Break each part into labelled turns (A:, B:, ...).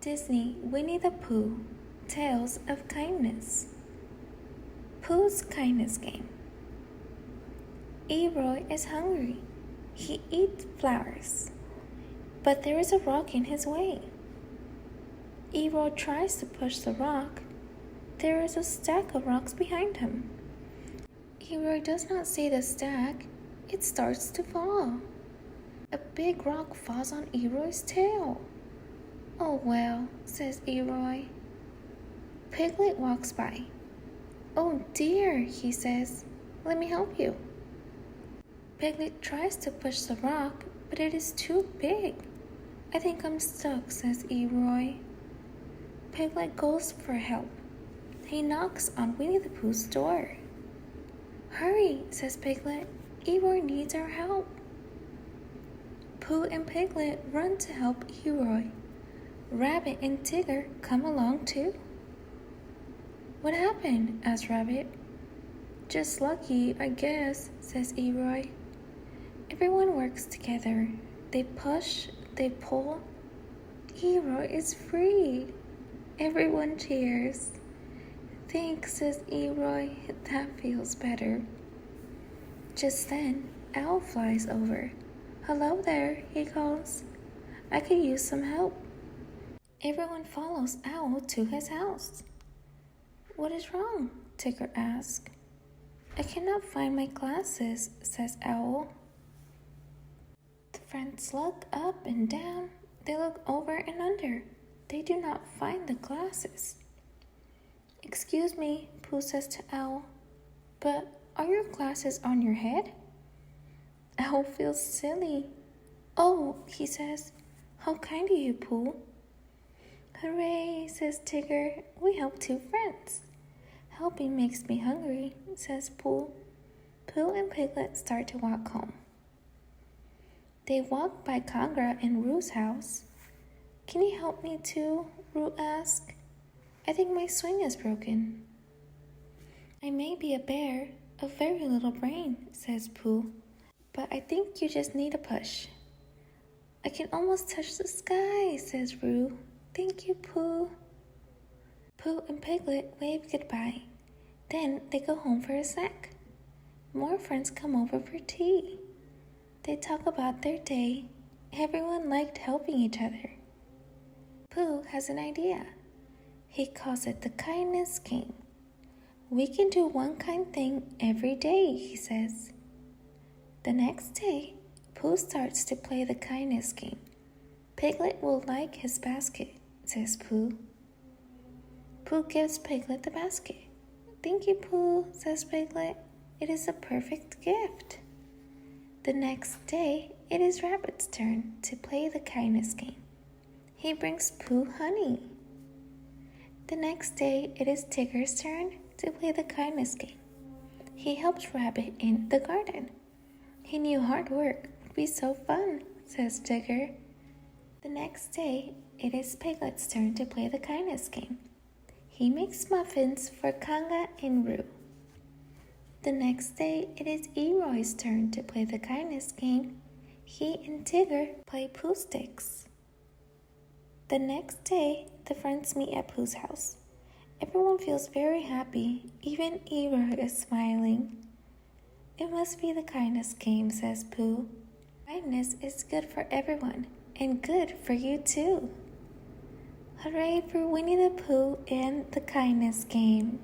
A: Disney Winnie the Pooh Tales of Kindness. Pooh's Kindness Game. Leroy is hungry. He eats flowers, but there is a rock in his way. Leroy tries to push the rock. There is a stack of rocks behind him. Leroy does not see the stack. It starts to fall. A big rock falls on Leroy's tail. "Oh well," says Leroy. Piglet walks by. "Oh dear," he says. "Let me help you." Piglet tries to push the rock, but it is too big. "I think I'm stuck," says Leroy. Piglet goes for help. He knocks on Winnie the Pooh's door. "Hurry," says Piglet. "Leroy needs our help." Pooh and Piglet run to help Leroy. Rabbit and Tigger come along too. "What happened?" asks Rabbit. "Just lucky, I guess," says Leroy. Everyone works together. They push, they pull. Leroy is free. Everyone cheers. "Thanks," says Leroy. "That feels better." Just then, Owl flies over. "Hello there," he calls. "I could use some help." Everyone follows Owl to his house. "What is wrong?" Tigger asks. "I cannot find my glasses," says Owl. The friends look up and down. They look over and under. They do not find the glasses. "Excuse me," Pooh says to Owl, "but are your glasses on your head?" Owl feels silly. "Oh," he says, "how kind of you, Pooh." "Hooray," says Tigger. "We help two friends." "Helping makes me hungry," says Pooh. Pooh and Piglet start to walk home. They walk by Congra and Rue's house. "Can you help me too?" Rue asks. "I think my swing is broken." "I may be a bear, a very little brain," says Pooh, "but I think you just need a push." "I can almost touch the sky," says Rue. "Thank you, Pooh." Pooh and Piglet wave goodbye. Then they go home for a snack. More friends come over for tea. They talk about their day. Everyone liked helping each other. Pooh has an idea. He calls it the Kindness Game. "We can do one kind thing every day," he says. The next day, Pooh starts to play the Kindness Game. "Piglet will like his basket," says Pooh. Pooh gives Piglet the basket. "Thank you, Pooh," says Piglet. "It is a perfect gift." The next day, it is Rabbit's turn to play the Kindness Game. He brings Pooh honey. The next day, it is Tigger's turn to play the Kindness Game. He helps Rabbit in the garden. "He knew hard work would be so fun," says Tigger. The next day, it is Piglet's turn to play the Kindness Game. He makes muffins for Conga and Rue. The next day, it is Leroy's turn to play the Kindness Game. He and Tigger play Pooh sticks. The next day, the friends meet at Pooh's house. Everyone feels very happy. Even Leroy is smiling. "It must be the Kindness Game," says Pooh. "Kindness is good for everyone, and good for you too." Hooray for Winnie the Pooh and the Kindness Game.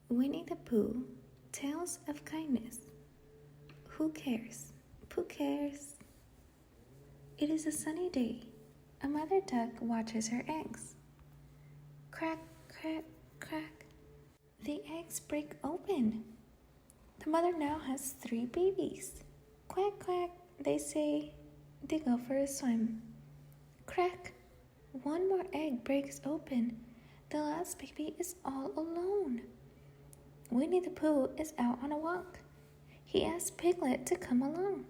A: Winnie the Pooh, Tales of Kindness. Who cares? Pooh cares. It is a sunny day. A mother duck watches her eggs. Crack, crack, crack. The eggs break open. The mother now has 3 babies. Quack, quack, they say. They go for a swim. Crack! One more egg breaks open. The last baby is all alone. Winnie the Pooh is out on a walk. He asks Piglet to come along.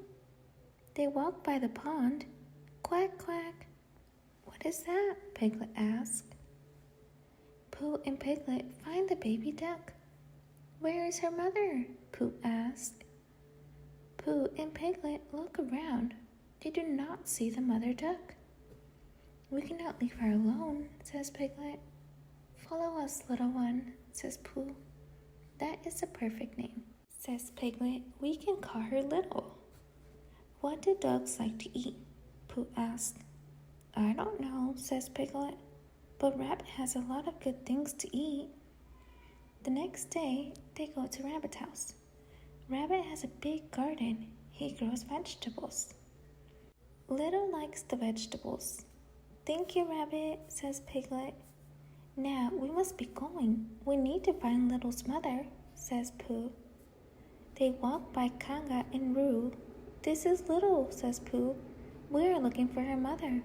A: They walk by the pond. Quack, quack. "What is that?" Piglet asks. Pooh and Piglet find the baby duck. "Where is her mother?" Pooh asks. Pooh and Piglet look around. They do not see the mother duck. We cannot leave her alone, says Piglet. Follow us, little one, says Pooh. That is a perfect name, says Piglet. We can call her Little. What do dogs like to eat? Pooh asked. I don't know, says Piglet, but Rabbit has a lot of good things to eat. The next day, they go to Rabbit's house. Rabbit has a big garden. He grows vegetables. Little likes the vegetables. Thank you, Rabbit, says Piglet. Now we must be going. We need to find Little's mother, says Pooh. They walk by Kanga and Roo. This is Little, says Pooh. We are looking for her mother.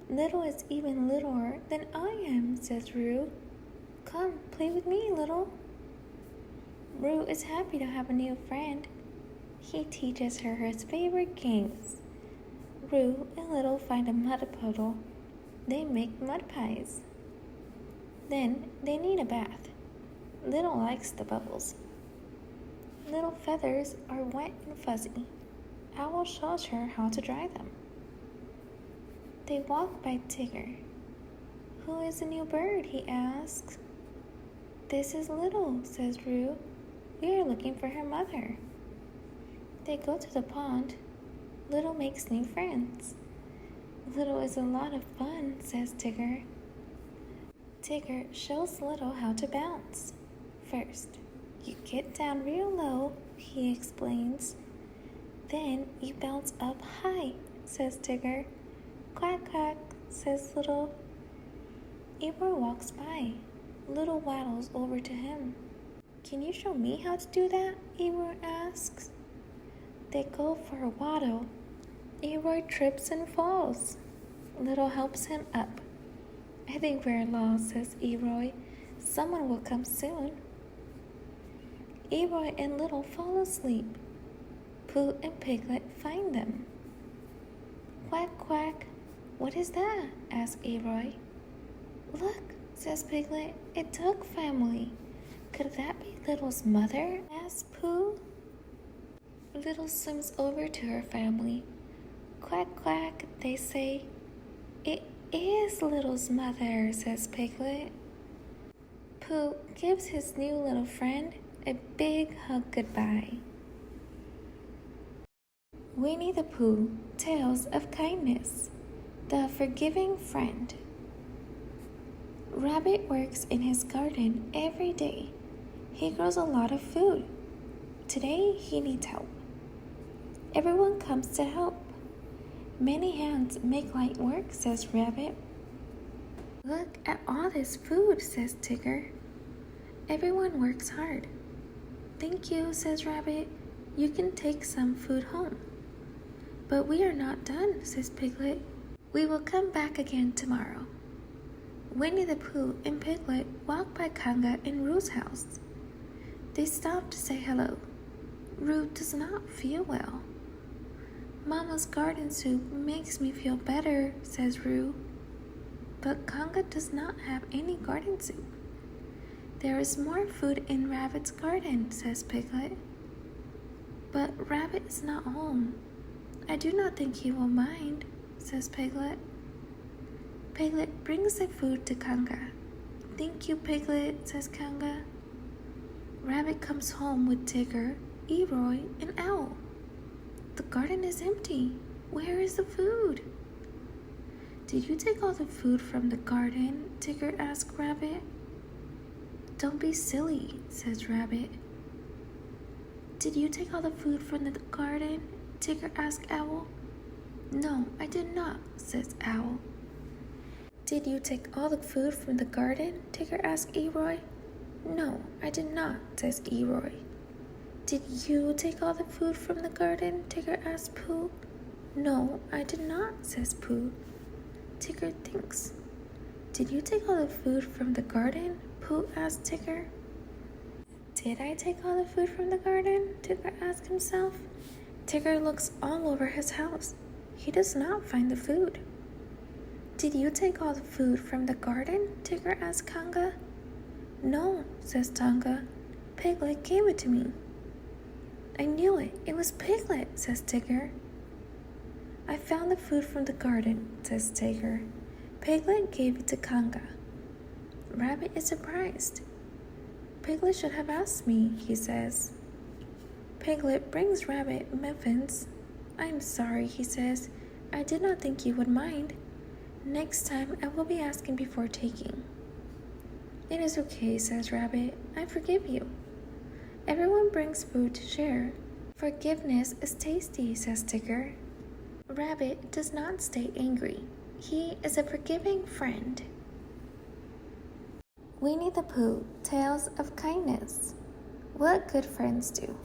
A: Little is even littler than I am, says Roo. Come, play with me, Little. Roo is happy to have a new friend. He teaches her his favorite games. Roo and Little find a mud puddle. They make mud pies. Then they need a bath. Little likes the bubbles. Little feathers are wet and fuzzy. Owl shows her how to dry them. They walk by Tigger. Who is the new bird? He asks. This is Little, says Roo. We are looking for her mother. They go to the pond. Little makes new friends. Little is a lot of fun, says Tigger. Tigger shows Little how to bounce. First, you get down real low, he explains. Then you bounce up high, says Tigger. Quack, quack, says Little. Eeyore walks by. Little waddles over to him. Can you show me how to do that? Eeyore asks. They go for a waddle. Eeyore trips and falls. Little helps him up. I think we're lost, says Eeyore. Someone will come soon. Eeyore and Little fall asleep. Pooh and Piglet find them. Quack, quack. What is that? asks Eeyore. Look, says Piglet. A duck family. Could that be Little's mother? asks Pooh. Little swims over to her family. Quack, quack, they say. It is Little's mother, says Piglet. Pooh gives his new little friend a big hug goodbye. Winnie the Pooh, Tales of Kindness, the Forgiving Friend. Rabbit works in his garden every day. He grows a lot of food. Today he needs help. Everyone comes to help. Many hands make light work, says Rabbit. Look at all this food, says Tigger. Everyone works hard. Thank you, says Rabbit. You can take some food home. But we are not done, says Piglet. We will come back again tomorrow. Winnie the Pooh and Piglet walk by Kanga and Roo's house. They stop to say hello. Roo does not feel well. Mama's garden soup makes me feel better, says Roo. But Kanga does not have any garden soup. There is more food in Rabbit's garden, says Piglet. But Rabbit is not home. I do not think he will mind, says Piglet. Piglet brings the food to Kanga. Thank you, Piglet, says Kanga. Rabbit comes home with Tigger, Eeyore, and Owl. The garden is empty. Where is the food? Did you take all the food from the garden? Tigger asked Rabbit. Don't be silly, says Rabbit. Did you take all the food from the garden? Tigger asked Owl. No, I did not, says Owl. Did you take all the food from the garden? Tigger asked Eeyore. No, I did not, says Eeyore. Did you take all the food from the garden? Tigger asked Pooh. No, I did not, says Pooh. Tigger thinks. Did you take all the food from the garden? Pooh asked Tigger. Did I take all the food from the garden? Tigger asked himself. Tigger looks all over his house. He does not find the food. Did you take all the food from the garden? Tigger asked Kanga. No, says Tonga. Piglet gave it to me. I knew it. It was Piglet, says Tigger. I found the food from the garden, says Tigger. Piglet gave it to Kanga. Rabbit is surprised. Piglet should have asked me, he says. Piglet brings Rabbit muffins. I'm sorry, he says. I did not think you would mind. Next time I will be asking before taking. It is okay, says Rabbit. I forgive you. Everyone brings food to share. Forgiveness is tasty, says Tigger. Rabbit does not stay angry. He is a forgiving friend. Winnie the Pooh, Tales of Kindness. What good friends do.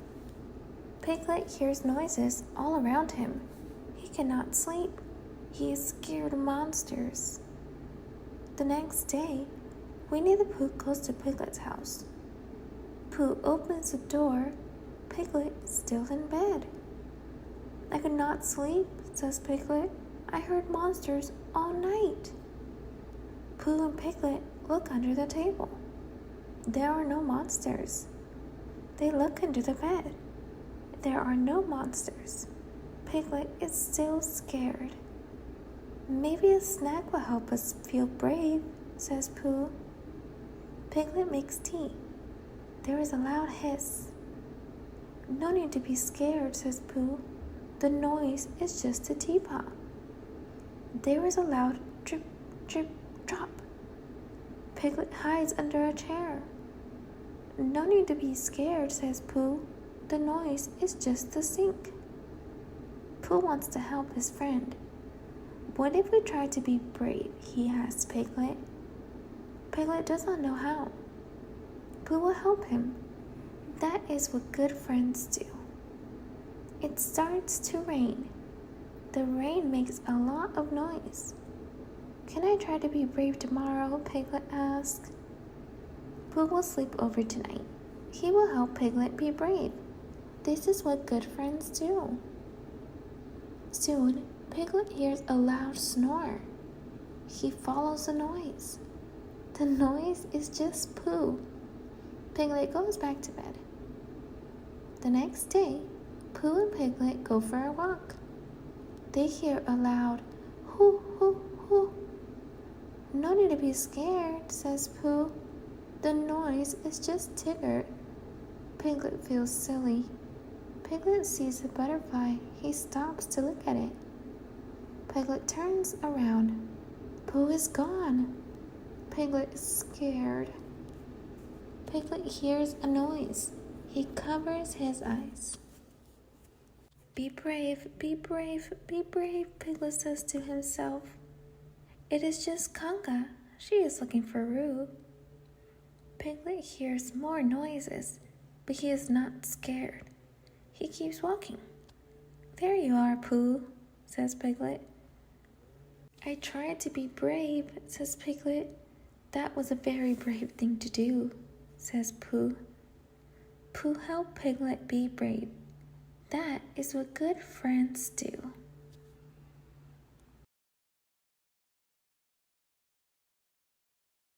A: Piglet hears noises all around him. He cannot sleep. He is scared of monsters. The next day, Winnie the Pooh goes to Piglet's house. Pooh opens the door. Piglet is still in bed. I could not sleep, says Piglet. I heard monsters all night. Pooh and Piglet look under the table. There are no monsters. They look under the bed. There are no monsters. Piglet is still scared. Maybe a snack will help us feel brave, says Pooh. Piglet makes tea. There is a loud hiss. No need to be scared, says Pooh. The noise is just a teapot. There is a loud drip, drip, drop. Piglet hides under a chair. No need to be scared, says Pooh. The noise is just the sink. Pooh wants to help his friend. What if we try to be brave, he asks Piglet. Piglet does not know how. Pooh will help him. That is what good friends do. It starts to rain. The rain makes a lot of noise. Can I try to be brave tomorrow? Piglet asks. Pooh will sleep over tonight. He will help Piglet be brave. This is what good friends do. Soon, Piglet hears a loud snore. He follows the noise. The noise is just Pooh. Piglet goes back to bed. The next day, Pooh and Piglet go for a walk. They hear a loud hoo hoo hoo. No need to be scared, says Pooh. The noise is just Tigger. Piglet feels silly. Piglet sees a butterfly. He stops to look at it. Piglet turns around. Pooh is gone. Piglet is scared. Piglet hears a noise. He covers his eyes. Be brave, be brave, be brave, Piglet says to himself. It is just Kanga. She is looking for Roo. Piglet hears more noises, but he is not scared. He keeps walking. There you are, Pooh, says Piglet. I tried to be brave, says Piglet. That was a very brave thing to do, says Pooh. Pooh helped Piglet be brave. That is what good friends do.